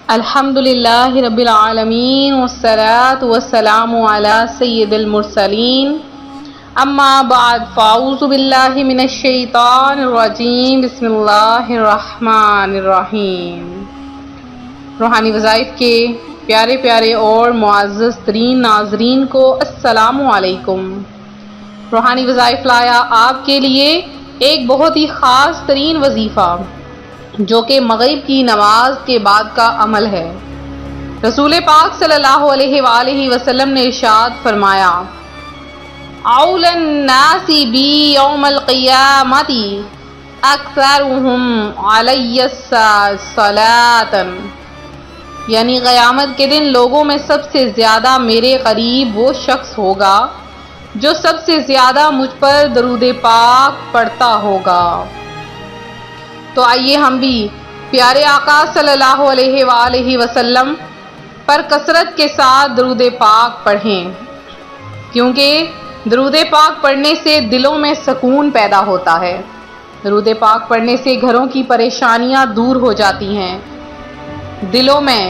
الحمدللہ رب العالمین والصلاة والسلام علی سید المرسلین اما بعد فاعوذ باللہ من الشیطان الرجیم بسم اللہ الرحمن الرحیم۔ روحانی وظائف کے پیارے پیارے اور معزز ترین ناظرین کو السلام علیکم۔ روحانی وظائف لایا آپ کے لیے ایک بہت ہی خاص ترین وظیفہ جو کہ مغرب کی نماز کے بعد کا عمل ہے۔ رسول پاک صلی اللہ علیہ وآلہ وسلم نے ارشاد فرمایا، اول الناس بی یوم القیامت اکثرهم علی صلاۃ، یعنی قیامت کے دن لوگوں میں سب سے زیادہ میرے قریب وہ شخص ہوگا جو سب سے زیادہ مجھ پر درود پاک پڑھتا ہوگا۔ تو آئیے ہم بھی پیارے آقا صلی اللہ علیہ وآلہ وسلم پر کثرت کے ساتھ درود پاک پڑھیں، کیونکہ درود پاک پڑھنے سے دلوں میں سکون پیدا ہوتا ہے۔ درود پاک پڑھنے سے گھروں کی پریشانیاں دور ہو جاتی ہیں، دلوں میں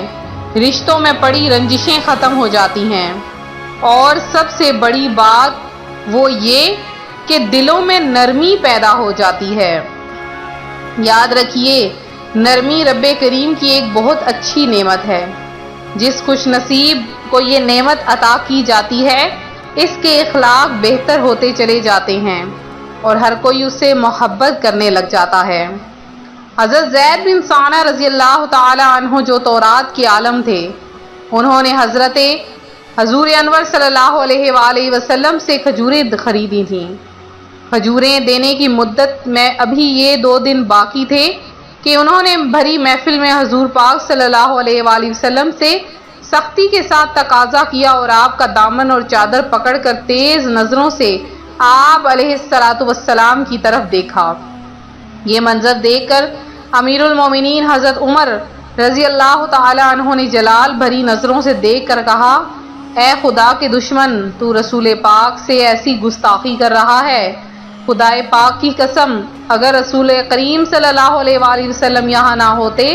رشتوں میں پڑی رنجشیں ختم ہو جاتی ہیں، اور سب سے بڑی بات وہ یہ کہ دلوں میں نرمی پیدا ہو جاتی ہے۔ یاد رکھیے، نرمی رب کریم کی ایک بہت اچھی نعمت ہے۔ جس خوش نصیب کو یہ نعمت عطا کی جاتی ہے، اس کے اخلاق بہتر ہوتے چلے جاتے ہیں اور ہر کوئی اس سے محبت کرنے لگ جاتا ہے۔ حضرت زید بن ثانہ رضی اللہ تعالی عنہ جو تورات کے عالم تھے، انہوں نے حضور انور صلی اللہ علیہ وآلہ وسلم سے کھجوریں خریدی تھیں۔ کھجوریں دینے کی مدت میں ابھی یہ 2 دن باقی تھے کہ انہوں نے بھری محفل میں حضور پاک صلی اللہ علیہ وآلہ وسلم سے سختی کے ساتھ تقاضا کیا اور آپ کا دامن اور چادر پکڑ کر تیز نظروں سے آپ علیہ الصلاۃ والسلام کی طرف دیکھا۔ یہ منظر دیکھ کر امیر المومنین حضرت عمر رضی اللہ تعالی عنہ نے جلال بھری نظروں سے دیکھ کر کہا، اے خدا کے دشمن، تو رسول پاک سے ایسی گستاخی کر رہا ہے۔ خدا پاک کی قسم، اگر رسول کریم صلی اللہ علیہ وآلہ وسلم یہاں نہ ہوتے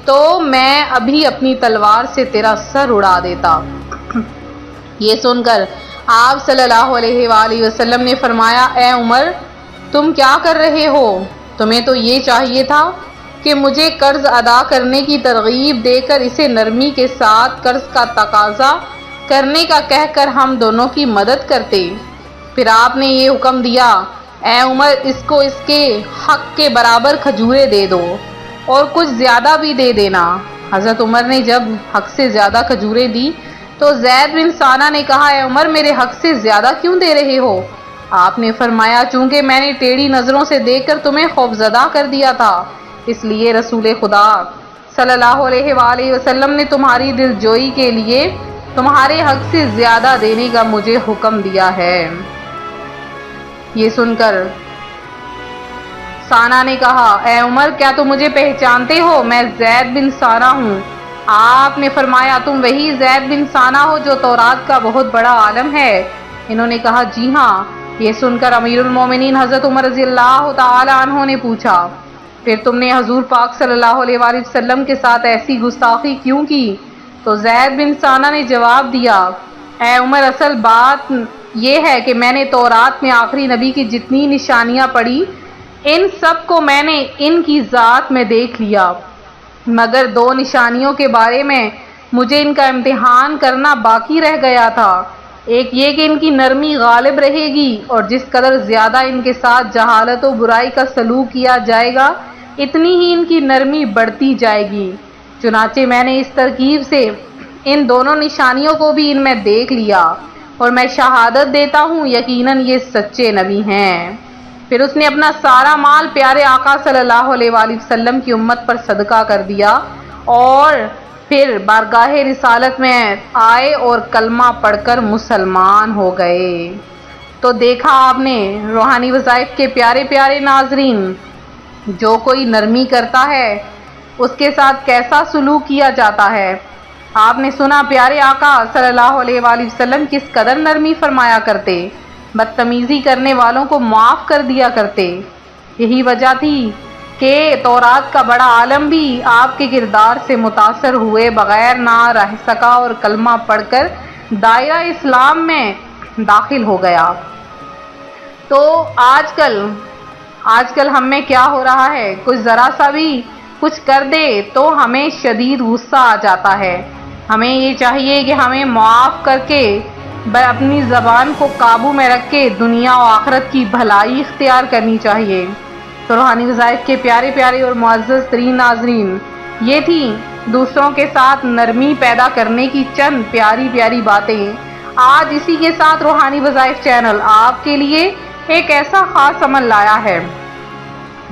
تو میں ابھی اپنی تلوار سے تیرا سر اڑا دیتا۔ یہ سن کر آپ صلی اللہ علیہ وآلہ وسلم نے فرمایا، اے عمر، تم کیا کر رہے ہو؟ تمہیں تو یہ چاہیے تھا کہ مجھے قرض ادا کرنے کی ترغیب دے کر اسے نرمی کے ساتھ قرض کا تقاضا کرنے کا کہہ کر ہم دونوں کی مدد کرتے۔ پھر آپ نے یہ حکم دیا، اے عمر، اس کو اس کے حق کے برابر کھجوریں دے دو اور کچھ زیادہ بھی دے دینا۔ حضرت عمر نے جب حق سے زیادہ کھجوریں دی تو زید بن ثانہ نے کہا، اے عمر، میرے حق سے زیادہ کیوں دے رہے ہو؟ آپ نے فرمایا، چونکہ میں نے ٹیڑھی نظروں سے دیکھ کر تمہیں خوفزدہ کر دیا تھا، اس لیے رسول خدا صلی اللہ علیہ وآلہ وسلم نے تمہاری دل جوئی کے لیے تمہارے حق سے زیادہ دینے کا مجھے حکم دیا ہے۔ یہ سن کر ثانہ نے کہا، اے عمر، کیا تم مجھے پہچانتے ہو؟ میں زید بن ثانہ ہوں۔ آپ نے فرمایا، تم وہی زید بن ثانہ ہو جو تورات کا بہت بڑا عالم ہے؟ انہوں نے کہا، جی ہاں۔ یہ سن کر امیر المومنین حضرت عمر رضی اللہ تعالی عنہ نے پوچھا، پھر تم نے حضور پاک صلی اللہ علیہ وآلہ وسلم کے ساتھ ایسی گستاخی کیوں کی؟ تو زید بن ثانہ نے جواب دیا، اے عمر، اصل بات یہ ہے کہ میں نے تورات میں آخری نبی کی جتنی نشانیاں پڑھی، ان سب کو میں نے ان کی ذات میں دیکھ لیا، مگر 2 نشانیوں کے بارے میں مجھے ان کا امتحان کرنا باقی رہ گیا تھا۔ ایک یہ کہ ان کی نرمی غالب رہے گی، اور جس قدر زیادہ ان کے ساتھ جہالت و برائی کا سلوک کیا جائے گا، اتنی ہی ان کی نرمی بڑھتی جائے گی۔ چنانچہ میں نے اس ترکیب سے ان دونوں نشانیوں کو بھی ان میں دیکھ لیا، اور میں شہادت دیتا ہوں یقیناً یہ سچے نبی ہیں۔ پھر اس نے اپنا سارا مال پیارے آقا صلی اللہ علیہ وآلہ وسلم کی امت پر صدقہ کر دیا، اور پھر بارگاہ رسالت میں آئے اور کلمہ پڑھ کر مسلمان ہو گئے۔ تو دیکھا آپ نے روحانی وظائف کے پیارے پیارے ناظرین، جو کوئی نرمی کرتا ہے اس کے ساتھ کیسا سلوک کیا جاتا ہے۔ آپ نے سنا پیارے آقا صلی اللہ علیہ وآلہ وسلم کس قدر نرمی فرمایا کرتے، بدتمیزی کرنے والوں کو معاف کر دیا کرتے۔ یہی وجہ تھی کہ تورات کا بڑا عالم بھی آپ کے کردار سے متاثر ہوئے بغیر نہ رہ سکا اور کلمہ پڑھ کر دائرہ اسلام میں داخل ہو گیا۔ تو آج کل ہم میں کیا ہو رہا ہے، کچھ ذرا سا بھی کچھ کر دے تو ہمیں شدید غصہ آ جاتا ہے۔ ہمیں یہ چاہیے کہ ہمیں معاف کر کے اپنی زبان کو قابو میں رکھ کے دنیا و آخرت کی بھلائی اختیار کرنی چاہیے۔ تو روحانی وظائف کے پیارے پیارے اور معزز ترین ناظرین، یہ تھی دوسروں کے ساتھ نرمی پیدا کرنے کی چند پیاری پیاری باتیں۔ آج اسی کے ساتھ روحانی وظائف چینل آپ کے لیے ایک ایسا خاص عمل لایا ہے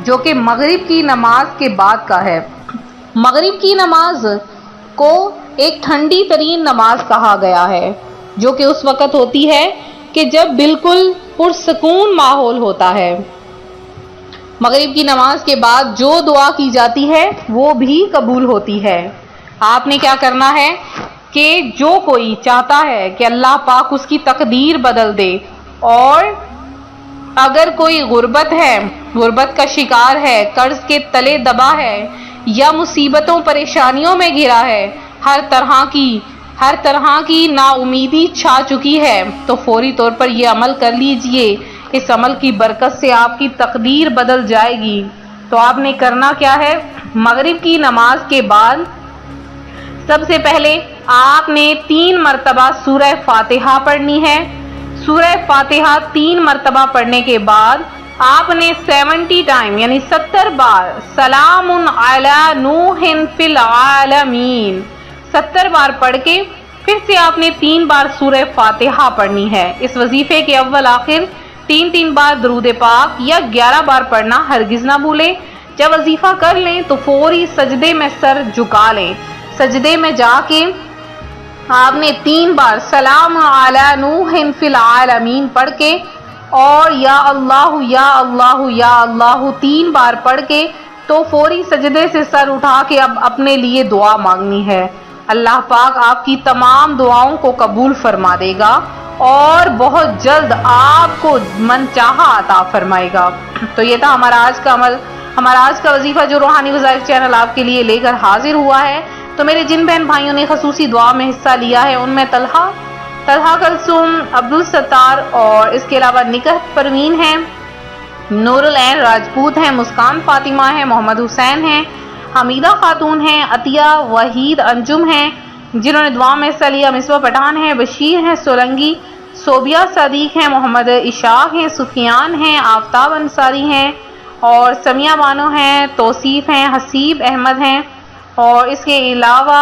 جو کہ مغرب کی نماز کے بعد کا ہے۔ مغرب کی نماز کو ایک ٹھنڈی ترین نماز کہا گیا ہے، جو کہ اس وقت ہوتی ہے کہ جب بالکل پرسکون ماحول ہوتا ہے۔ مغرب کی نماز کے بعد جو دعا کی جاتی ہے وہ بھی قبول ہوتی ہے۔ آپ نے کیا کرنا ہے کہ جو کوئی چاہتا ہے کہ اللہ پاک اس کی تقدیر بدل دے، اور اگر کوئی غربت کا شکار ہے، قرض کے تلے دبا ہے یا مصیبتوں پریشانیوں میں گھرا ہے، ہر طرح کی نا امیدی چھا چکی ہے، تو فوری طور پر یہ عمل کر لیجئے۔ اس عمل کی برکت سے آپ کی تقدیر بدل جائے گی۔ تو آپ نے کرنا کیا ہے، مغرب کی نماز کے بعد سب سے پہلے آپ نے 3 مرتبہ سورہ فاتحہ پڑھنی ہے۔ سورہ فاتحہ 3 مرتبہ پڑھنے کے بعد آپ نے 70 ٹائم یعنی 70 بار سلام علی نوح فی العالمین 70 بار پڑھ کے پھر سے آپ نے 3 بار سورہ فاتحہ پڑھنی ہے۔ اس وظیفے کے اول آخر 3 بار درود پاک یا 11 بار پڑھنا ہرگز نہ بھولیں۔ جب وظیفہ کر لیں تو فوری سجدے میں سر جھکا لیں۔ سجدے میں جا کے آپ نے 3 بار سلام علی نوح فی العالمین پڑھ کے اور یا اللہ یا اللہ یا اللہ 3 بار پڑھ کے تو فوری سجدے سے سر اٹھا کے اب اپنے لیے دعا مانگنی ہے۔ اللہ پاک آپ کی تمام دعاؤں کو قبول فرما دے گا اور بہت جلد آپ کو من چاہا عطا فرمائے گا۔ تو یہ تھا ہمارا آج کا عمل، ہمارا آج کا وظیفہ جو روحانی وظائف چینل آپ کے لیے لے کر حاضر ہوا ہے۔ تو میرے جن بہن بھائیوں نے خصوصی دعا میں حصہ لیا ہے ان میں طلحہ کلثوم، عبدالستار اور اس کے علاوہ نکہت پروین ہیں، نور العین راجپوت ہیں، مسکان فاطمہ ہیں، محمد حسین ہیں، حمیدہ خاتون ہیں، عطیہ وحید انجم ہیں جنہوں نے دعا میں حصہ لیا، مصباح پٹھان ہیں، بشیر ہیں سولنگی، صوبیہ صادق ہیں، محمد اشاق ہیں، سفیان ہیں، آفتاب انصاری ہیں اور سمیہ بانو ہیں، توصیف ہیں، حسیب احمد ہیں اور اس کے علاوہ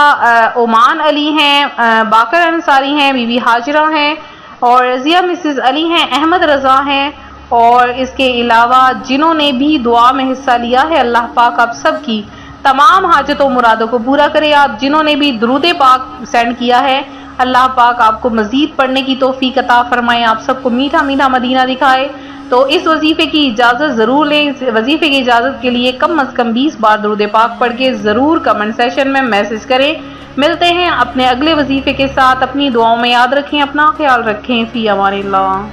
عمان علی ہیں، باقر انصاری ہیں، بی بی حاجرہ ہیں اور رضیہ مسز علی ہیں، احمد رضا ہیں اور اس کے علاوہ جنہوں نے بھی دعا میں حصہ لیا ہے، اللہ پاک آپ سب کی تمام حاجتوں مرادوں کو پورا کرے۔ آپ جنہوں نے بھی درود پاک سینڈ کیا ہے، اللہ پاک آپ کو مزید پڑھنے کی توفیق عطا فرمائے، آپ سب کو میٹھا میٹھا مدینہ دکھائے۔ تو اس وظیفے کی اجازت ضرور لیں۔ اس وظیفے کی اجازت کے لیے کم از کم 20 بار درود پاک پڑھ کے ضرور کمنٹ سیشن میں میسج کریں۔ ملتے ہیں اپنے اگلے وظیفے کے ساتھ، اپنی دعاؤں میں یاد رکھیں، اپنا خیال رکھیں، فی امان اللہ۔